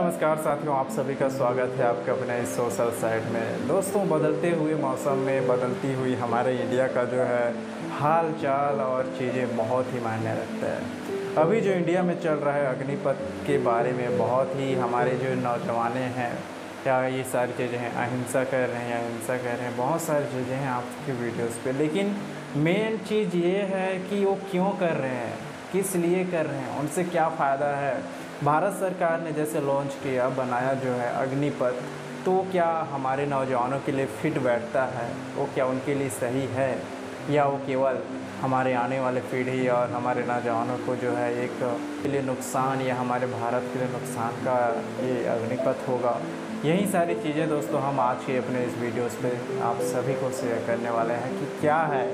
नमस्कार साथियों, आप सभी का स्वागत है आपके अपने इस सोशल साइट में। दोस्तों, बदलते हुए मौसम में बदलती हुई हमारे इंडिया का जो है हाल चाल और चीज़ें बहुत ही मायने रखता है। अभी जो इंडिया में चल रहा है अग्निपथ के बारे में बहुत ही हमारे जो नौजवान हैं, क्या ये सारी चीज़ें हैं, अहिंसा कर रहे हैं या हिंसा कर रहे हैं, बहुत सारी चीज़ें हैं आपकी वीडियोस पे। लेकिन मेन चीज़ ये है कि वो क्यों कर रहे हैं, किस लिए कर रहे हैं, उनसे क्या फ़ायदा है। भारत सरकार ने जैसे लॉन्च किया, बनाया जो है अग्निपथ, तो क्या हमारे नौजवानों के लिए फिट बैठता है? वो क्या उनके लिए सही है, या वो केवल हमारे आने वाले पीढ़ी और हमारे नौजवानों को जो है एक के लिए नुकसान, या हमारे भारत के लिए नुकसान का ये अग्निपथ होगा? यही सारी चीज़ें दोस्तों हम आज के अपने इस वीडियोस पे आप सभी को शेयर करने वाले हैं कि क्या है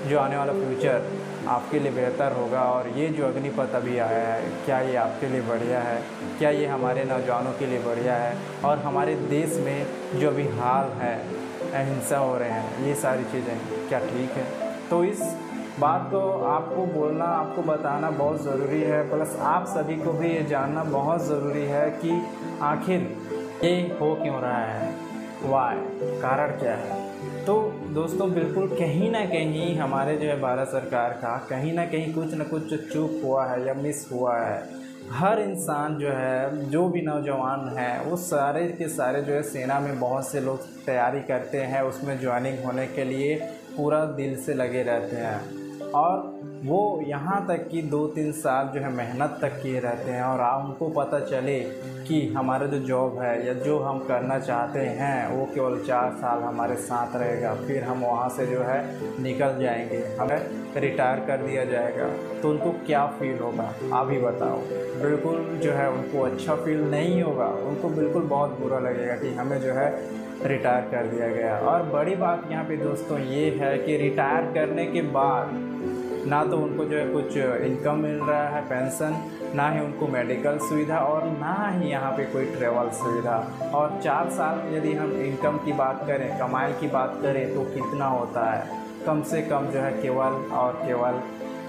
जो आने वाला फ्यूचर आपके लिए बेहतर होगा। और ये जो अग्निपथ अभी आया है, क्या ये आपके लिए बढ़िया है, क्या ये हमारे नौजवानों के लिए बढ़िया है, और हमारे देश में जो अभी हाल है, अहिंसा हो रहे हैं, ये सारी चीज़ें क्या ठीक है? तो इस बात को आपको बोलना, आपको बताना बहुत ज़रूरी है। प्लस आप सभी को भी ये जानना बहुत ज़रूरी है कि आखिर ये हो क्यों रहा है, वाई, कारण क्या है। तो दोस्तों, बिल्कुल कहीं ना कहीं हमारे जो है भारत सरकार का कहीं ना कहीं कुछ न कुछ चूक हुआ है या मिस हुआ है। हर इंसान जो है, जो भी नौजवान है, वो सारे के सारे जो है सेना में बहुत से लोग तैयारी करते हैं, उसमें ज्वाइनिंग होने के लिए पूरा दिल से लगे रहते हैं। और वो यहाँ तक कि 2-3 साल जो है मेहनत तक किए रहते हैं। और उनको पता चले कि हमारा जो जॉब है या जो हम करना चाहते हैं वो केवल 4 साल हमारे साथ रहेगा, फिर हम वहाँ से जो है निकल जाएंगे, हमें रिटायर कर दिया जाएगा, तो उनको क्या फील होगा आप ही बताओ। बिल्कुल जो है उनको अच्छा फील नहीं होगा, उनको बिल्कुल बहुत बुरा लगेगा कि हमें जो है रिटायर कर दिया गया। और बड़ी बात यहाँ पे दोस्तों ये है कि रिटायर करने के बाद ना तो उनको जो है कुछ इनकम मिल रहा है, पेंशन, ना ही उनको मेडिकल सुविधा, और ना ही यहाँ पे कोई ट्रैवल सुविधा। और 4 साल यदि हम इनकम की बात करें, कमाई की बात करें, तो कितना होता है? कम से कम जो है केवल और केवल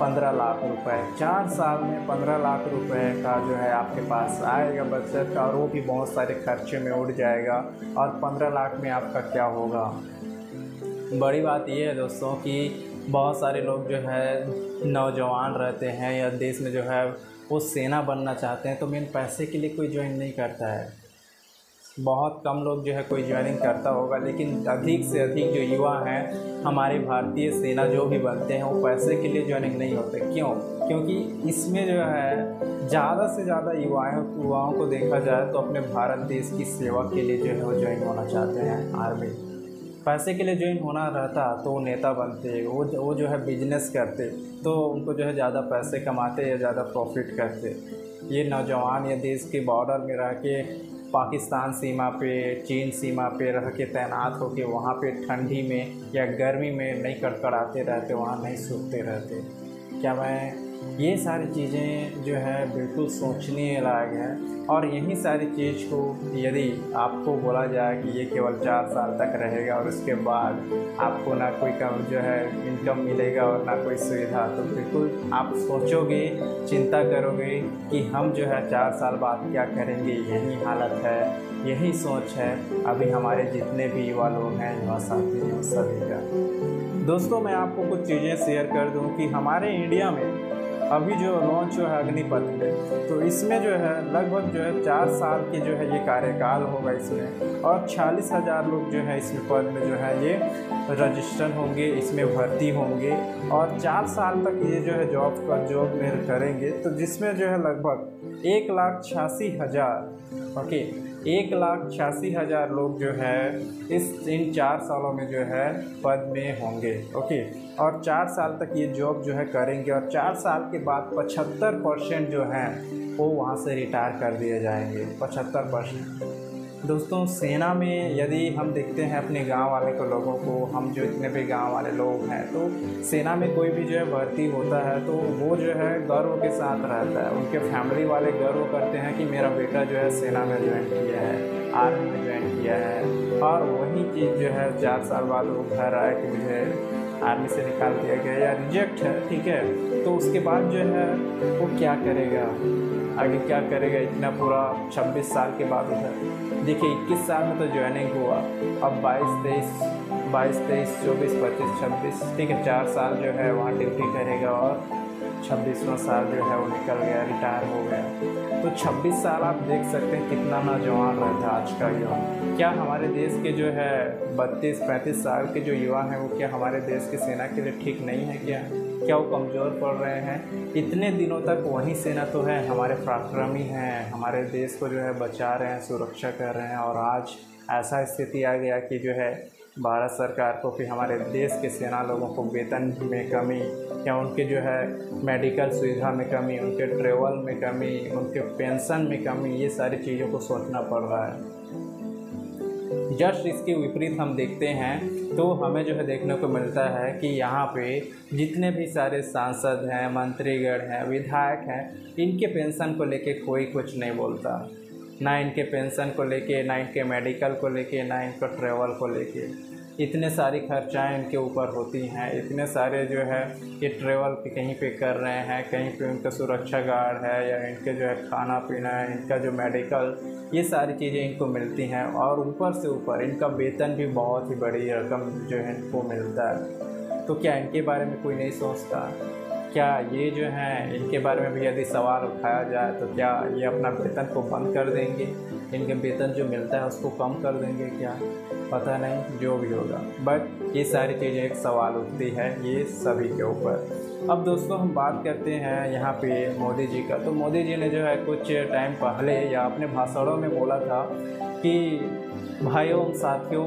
15 लाख रुपए। 4 साल में 15 लाख रुपए का जो है आपके पास आएगा बचत, और वो भी बहुत सारे खर्चे में उड़ जाएगा। और 15 लाख में आपका क्या होगा? बड़ी बात ये है दोस्तों कि बहुत सारे लोग जो है नौजवान रहते हैं या देश में जो है वो सेना बनना चाहते हैं, तो मेन पैसे के लिए कोई ज्वाइन नहीं करता है। बहुत कम लोग जो है कोई ज्वाइनिंग करता होगा, लेकिन अधिक से अधिक जो युवा हैं हमारे भारतीय सेना जो भी बनते हैं, वो पैसे के लिए ज्वाइनिंग नहीं होते। क्यों? क्योंकि इसमें जो है ज़्यादा से ज़्यादा युवाओं को देखा जाए तो अपने भारत देश की सेवा के लिए जो है वो ज्वाइन होना चाहते हैं आर्मी। पैसे के लिए ज्वाइन होना रहता तो वो नेता बनते, वो जो है बिजनेस करते, तो उनको जो है ज़्यादा पैसे कमाते या ज़्यादा प्रॉफिट करते। ये नौजवान या देश के बॉर्डर में रह के, पाकिस्तान सीमा पे, चीन सीमा पे रह के तैनात होके वहाँ पे ठंडी में या गर्मी में नहीं कड़कड़ाते रहते, वहाँ नहीं सूखते रहते। क्या मैं ये सारी चीज़ें जो है बिल्कुल सोचने लायक है। और यही सारी चीज़ को यदि आपको बोला जाए कि ये केवल 4 साल तक रहेगा और उसके बाद आपको ना कोई कम जो है इनकम मिलेगा और ना कोई सुविधा, तो बिल्कुल आप सोचोगे, चिंता करोगे कि हम जो है 4 साल बाद क्या करेंगे। यही हालत है, यही सोच है अभी हमारे जितने भी युवा लोग हैं, युवा साथी हैं, सभी का। दोस्तों, मैं आपको कुछ चीज़ें शेयर कर दूं कि हमारे इंडिया में अभी जो लॉन्च हुआ है अग्निपथ में, तो इसमें जो है लगभग जो है 4 साल की जो है ये कार्यकाल होगा इसमें, और 46,000 लोग जो है इसमें पद में जो है ये रजिस्टर होंगे, इसमें भर्ती होंगे। और 4 साल तक ये जो है जॉब में करेंगे, तो जिसमें जो है लगभग 1,86,000 1,86,000 लोग जो है इन 4 सालों में जो है पद में होंगे। और 4 साल तक ये जॉब जो है करेंगे, और 4 साल के बाद 75% जो हैं वो वहाँ से रिटायर कर दिए जाएंगे। 75%। दोस्तों, सेना में यदि हम देखते हैं अपने गांव वाले को, लोगों को, हम जो इतने भी गांव वाले लोग हैं, तो सेना में कोई भी जो है भर्ती होता है तो वो जो है गर्व के साथ रहता है। उनके फैमिली वाले गर्व करते हैं कि मेरा बेटा जो है सेना में ज्वाइन किया है, आर्मी में ज्वाइन किया है। और वही चीज़ जो है 4 साल बाद वो घर आए कि मुझे आर्मी से निकाल दिया गया या रिजेक्ट है, ठीक है, तो उसके बाद जो है वो क्या करेगा, आगे क्या करेगा, इतना पूरा 26 साल के बाद उधर देखिए 21 साल में तो ज्वाइनिंग हुआ, अब 22, 23, 24, 25, 26, ठीक है, 4 साल जो है वहाँ ड्यूटी करेगा और 26वां साल जो है वो निकल गया, रिटायर हो गया। तो 26 साल आप देख सकते हैं कितना नौजवान रहता है आज का युवा। क्या हमारे देश के जो है 32-35 साल के जो युवा हैं वो क्या हमारे देश की सेना के लिए ठीक नहीं है क्या वो कमज़ोर पड़ रहे हैं? इतने दिनों तक वही सेना तो है, हमारे पराक्रमी हैं, हमारे देश को जो है बचा रहे हैं, सुरक्षा कर रहे हैं, और आज ऐसा स्थिति आ गया कि जो है भारत सरकार को फिर हमारे देश के सेना लोगों को वेतन में कमी या उनके जो है मेडिकल सुविधा में कमी, उनके ट्रेवल में कमी, उनके पेंशन में कमी, ये सारी चीज़ों को सोचना पड़ रहा है। जस्ट इसके विपरीत हम देखते हैं तो हमें जो है देखने को मिलता है कि यहाँ पे जितने भी सारे सांसद हैं, मंत्रीगण हैं, विधायक हैं, इनके पेंशन को लेके कोई कुछ नहीं बोलता, ना इनके पेंशन को लेके, ना इनके मेडिकल को लेके, ना इनका ट्रैवल को लेके। इतने सारी खर्चाएं इनके ऊपर होती हैं, इतने सारे जो है ये ट्रैवल कहीं पे कर रहे हैं, कहीं पे उनका सुरक्षा गार्ड है या इनके जो है खाना पीना है, इनका जो मेडिकल, ये सारी चीज़ें इनको मिलती हैं, और ऊपर से ऊपर इनका वेतन भी बहुत ही बड़ी रकम जो है इनको मिलता है। तो क्या इनके बारे में कोई नहीं सोचता? क्या ये जो हैं इनके बारे में भी यदि सवाल उठाया जाए तो क्या ये अपना वेतन को बंद कर देंगे, इनके वेतन जो मिलता है उसको कम कर देंगे क्या? पता नहीं, जो भी होगा, बट ये सारी चीज़ें एक सवाल उठती है ये सभी के ऊपर। अब दोस्तों हम बात करते हैं यहाँ पे मोदी जी का। तो मोदी जी ने जो है कुछ टाइम पहले या अपने भाषणों में बोला था कि भाइयों साथियों,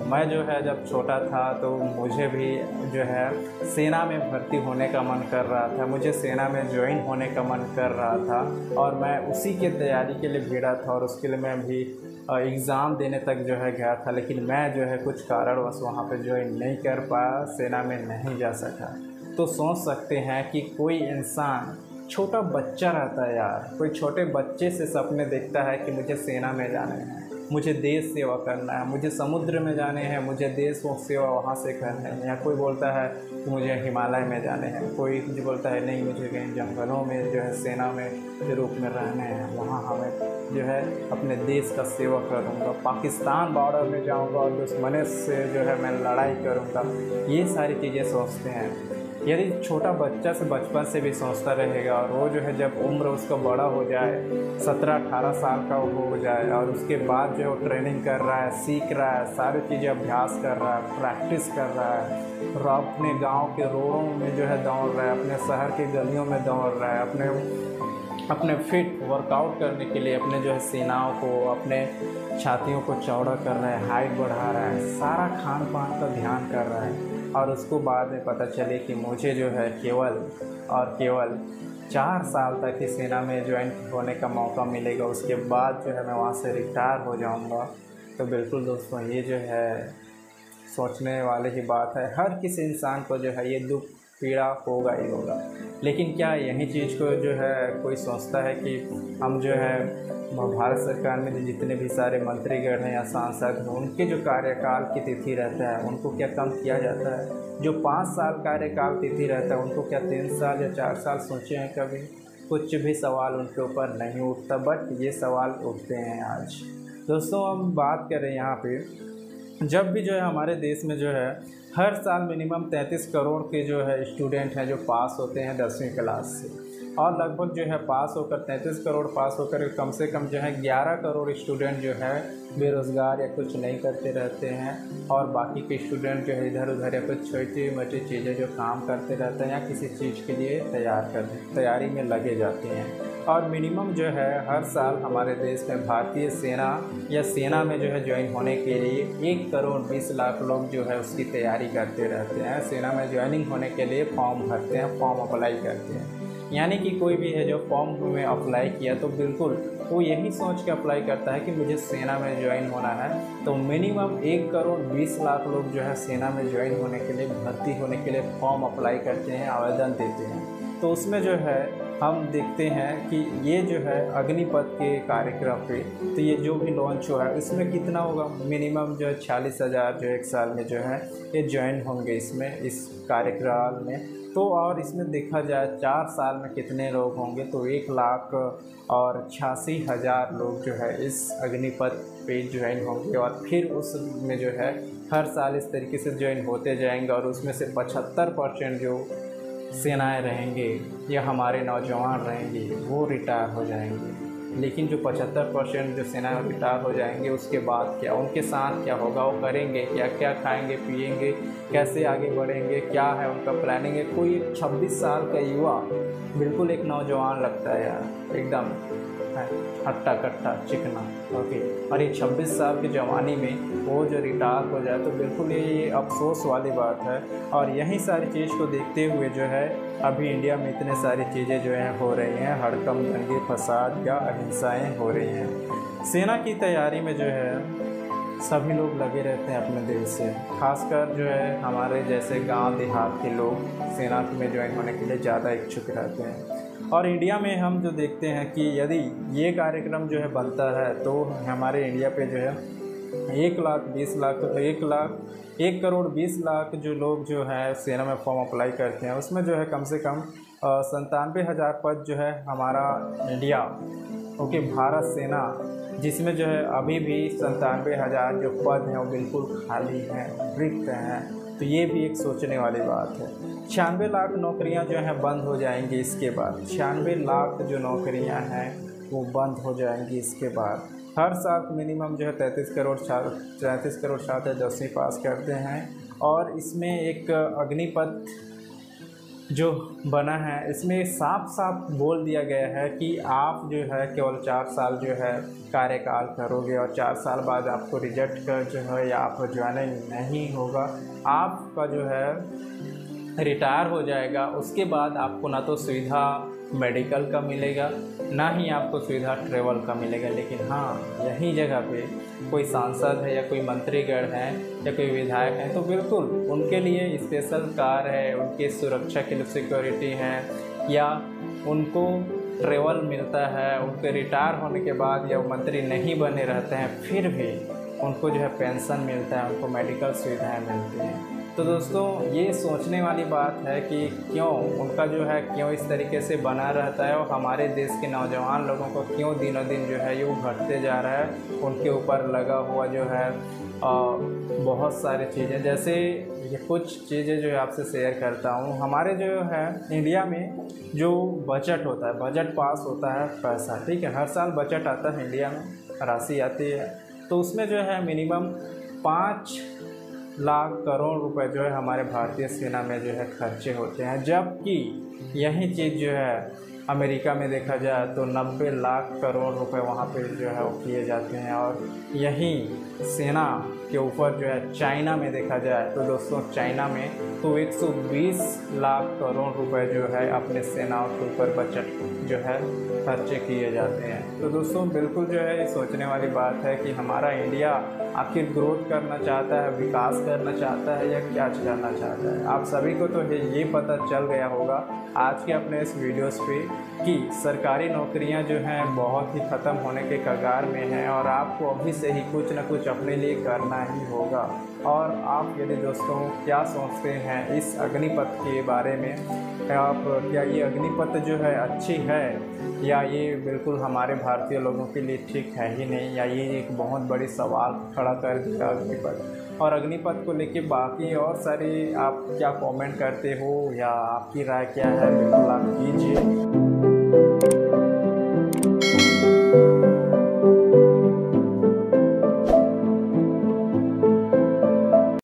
मैं जो है जब छोटा था तो मुझे भी जो है सेना में भर्ती होने का मन कर रहा था, मुझे सेना में ज्वाइन होने का मन कर रहा था, और मैं उसी के तैयारी के लिए भिड़ा था, और उसके लिए मैं भी एग्ज़ाम देने तक जो है गया था, लेकिन मैं जो है कुछ कारणवश वहाँ पे ज्वाइन नहीं कर पाया, सेना में नहीं जा सका। तो सोच सकते हैं कि कोई इंसान, छोटा बच्चा रहता है यार, कोई छोटे बच्चे से सपने देखता है कि मुझे सेना में जाना है, मुझे देश सेवा करना है, मुझे समुद्र में जाने हैं, मुझे देश को सेवा वहाँ से करना है, या कोई बोलता है कि मुझे हिमालय में जाने हैं, कोई जो बोलता है नहीं मुझे कहीं जंगलों में जो है सेना में के रूप में रहने हैं, वहाँ हमें जो है अपने देश का सेवा करूँगा, पाकिस्तान बॉर्डर में जाऊँगा और दुश्मन से जो है मैं लड़ाई करूँगा, ये सारी चीज़ें सोचते हैं। यदि छोटा बच्चा से बचपन से भी सोचता रहेगा और वो जो है जब उम्र उसका बड़ा हो जाए, 17-18 साल का हो जाए, और उसके बाद जो है वो ट्रेनिंग कर रहा है, सीख रहा है, सारी चीज़ें अभ्यास कर रहा है, प्रैक्टिस कर रहा है, और अपने गांव के रोडों में जो है दौड़ रहा है, अपने शहर की गलियों में दौड़ रहा है, अपने फिट वर्कआउट करने के लिए अपने जो है सीनाओं को, अपने छातियों को चौड़ा कर रहा है, हाइट बढ़ा रहा है, सारा खान पान का ध्यान कर रहा है, और उसको बाद में पता चले कि मुझे जो है केवल 4 साल तक ही सेना में ज्वाइन होने का मौका मिलेगा, उसके बाद जो है मैं वहाँ से रिटायर हो जाऊँगा। तो बिल्कुल दोस्तों ये जो है सोचने वाली ही बात है, हर किसी इंसान को जो है ये दुख पीड़ा होगा ही होगा। लेकिन क्या यही चीज़ को जो है कोई सोचता है कि हम जो है भारत सरकार में जो जितने भी सारे मंत्रीगण हैं या सांसद हैं, उनके जो कार्यकाल की तिथि रहता है उनको क्या कम किया जाता है? जो 5 साल कार्यकाल तिथि रहता है उनको क्या 3 साल या 4 साल सोचे हैं कभी? कुछ भी सवाल उनके ऊपर नहीं उठता, बट ये सवाल उठते हैं आज। दोस्तों हम बात करें यहाँ पे, जब भी जो है हमारे देश में जो है हर साल मिनिमम 33 करोड़ के जो है स्टूडेंट हैं जो पास होते हैं 10वीं क्लास से, और लगभग जो है पास होकर 33 करोड़ पास होकर कम से कम जो है 11 करोड़ स्टूडेंट जो है बेरोज़गार या कुछ नहीं करते रहते हैं, और बाकी के स्टूडेंट जो है इधर उधर या कुछ छोटी मोटी चीज़ें जो काम करते रहते हैं या किसी चीज़ के लिए तैयारी में लगे जाते हैं। और मिनिमम जो है हर साल हमारे देश में भारतीय सेना या सेना में जो है ज्वाइन होने के लिए 1 करोड़ 20 लाख लोग जो है उसकी तैयारी करते रहते हैं, सेना में ज्वाइनिंग होने के लिए फॉर्म भरते हैं, फॉर्म अप्लाई करते हैं। यानी कि कोई भी है जो फॉर्म में अप्लाई किया तो बिल्कुल वो यही सोच के अप्लाई करता है कि मुझे सेना में ज्वाइन होना है, तो मिनिमम 1 करोड़ 20 लाख लोग जो है सेना में ज्वाइन होने के लिए, भर्ती होने के लिए फॉर्म अप्लाई करते हैं, आवेदन देते हैं। तो उसमें जो है हम देखते हैं कि ये जो है अग्निपथ के कार्यक्रम पे, तो ये जो भी लॉन्च हुआ है इसमें कितना होगा, मिनिमम जो है 46,000 जो एक साल में जो है ये ज्वाइन होंगे इसमें, इस कार्यक्रम में। तो और इसमें देखा जाए 4 साल में कितने लोग होंगे, तो 1,86,000 लोग जो है इस अग्निपथ पे ज्वाइन होंगे। और फिर उसमें जो है हर साल इस तरीके से ज्वाइन होते जाएंगे और उसमें से 75% जो सेनाएं रहेंगे या हमारे नौजवान रहेंगे वो रिटायर हो जाएंगे। लेकिन जो 75% जो सेनाएं रिटायर हो जाएंगे उसके बाद क्या, उनके साथ क्या होगा, वो करेंगे क्या, क्या खाएंगे पिएंगे, कैसे आगे बढ़ेंगे, क्या है उनका प्लानिंग है। कोई 26 साल का युवा बिल्कुल एक नौजवान लगता है यार, एकदम हट्टा कट्टा चिकना, ओके। और ये 26 साल की जवानी में वो जो रिटायर हो जाए तो बिल्कुल ये अफसोस वाली बात है। और यही सारी चीज़ को देखते हुए जो है अभी इंडिया में इतने सारी चीज़ें जो हैं हो रही हैं, हड़कंप दंगे फसाद या अहिंसाएँ हो रही हैं। सेना की तैयारी में जो है सभी लोग लगे रहते हैं अपने देश से, खासकर जो है हमारे जैसे गांव देहात के लोग सेना में ज्वाइन होने के लिए ज़्यादा इच्छुक रहते हैं। और इंडिया में हम जो देखते हैं कि यदि ये कार्यक्रम जो है बनता है तो हमारे इंडिया पे जो है 1,20,00,000 जो लोग जो है सेना में फॉर्म अप्लाई करते हैं, उसमें जो है कम से कम 97,000 पद जो है हमारा इंडिया, ओके, भारत सेना, जिसमें जो है अभी भी 97,000 जो पद हैं वो बिल्कुल खाली हैं, रिक्त हैं। तो ये भी एक सोचने वाली बात है। 96 लाख नौकरियां जो हैं बंद हो जाएंगी इसके बाद, 96 लाख जो नौकरियां हैं वो बंद हो जाएंगी इसके बाद। हर साल मिनिमम जो है 33 करोड़ छात्र 10वीं पास करते हैं। और इसमें एक अग्निपथ जो बना है इसमें साफ साफ बोल दिया गया है कि आप जो है केवल 4 साल जो है कार्यकाल करोगे और 4 साल बाद आपको रिजेक्ट कर जो है या आप ज्वाइनिंग नहीं होगा, आपका जो है रिटायर हो जाएगा। उसके बाद आपको ना तो सुविधा मेडिकल का मिलेगा ना ही आपको सुविधा ट्रेवल का मिलेगा। लेकिन हाँ, यही जगह पे कोई सांसद है या कोई मंत्रीगण है या कोई विधायक है तो बिल्कुल उनके लिए स्पेशल कार है, उनके सुरक्षा के लिए सिक्योरिटी है, या उनको ट्रेवल मिलता है। उनके रिटायर होने के बाद या वो मंत्री नहीं बने रहते हैं फिर भी उनको जो है पेंशन मिलता है, उनको मेडिकल सुविधाएँ मिलती हैं। तो दोस्तों ये सोचने वाली बात है कि क्यों उनका जो है क्यों इस तरीके से बना रहता है और हमारे देश के नौजवान लोगों को क्यों दिनों दिन जो है ये घटते जा रहा है। उनके ऊपर लगा हुआ जो है बहुत सारी चीज़ें, जैसे ये कुछ चीज़ें जो है आपसे शेयर करता हूँ। हमारे जो है इंडिया में जो बजट होता है, बजट पास होता है पैसा, ठीक है, हर साल बजट आता है इंडिया में, राशि आती है, तो उसमें जो है मिनिमम 5 लाख करोड़ रुपए जो है हमारे भारतीय सेना में जो है खर्चे होते हैं। जबकि यही चीज़ जो है अमेरिका में देखा जाए तो 90 लाख करोड़ रुपए वहाँ पे जो है वो किए जाते हैं। और यही सेना के ऊपर जो है चाइना में देखा जाए तो दोस्तों चाइना में तो 120 लाख करोड़ रुपए जो है अपने सेनाओं के ऊपर बजट जो है खर्चे किए जाते हैं। तो दोस्तों बिल्कुल जो है ये सोचने वाली बात है कि हमारा इंडिया आखिर ग्रोथ करना चाहता है, विकास करना चाहता है या क्या करना चाहता है। आप सभी को तो ये पता चल गया होगा आज के अपने इस वीडियोस पे कि सरकारी नौकरियां जो हैं बहुत ही ख़त्म होने के कगार में हैं और आपको अभी से ही कुछ न कुछ अपने लिए करना ही होगा। और आप यदि दोस्तों क्या सोचते हैं इस अग्निपथ के बारे में, आप क्या ये अग्निपथ जो है अच्छी है या ये बिल्कुल हमारे भारतीय लोगों के लिए ठीक है ही नहीं, या ये एक बहुत बड़ी सवाल खड़ा कर दिया अग्निपथ। और अग्निपथ को लेके बाकी और सारी आप क्या कमेंट करते हो या आपकी राय क्या है, बिल्कुल आप कीजिए।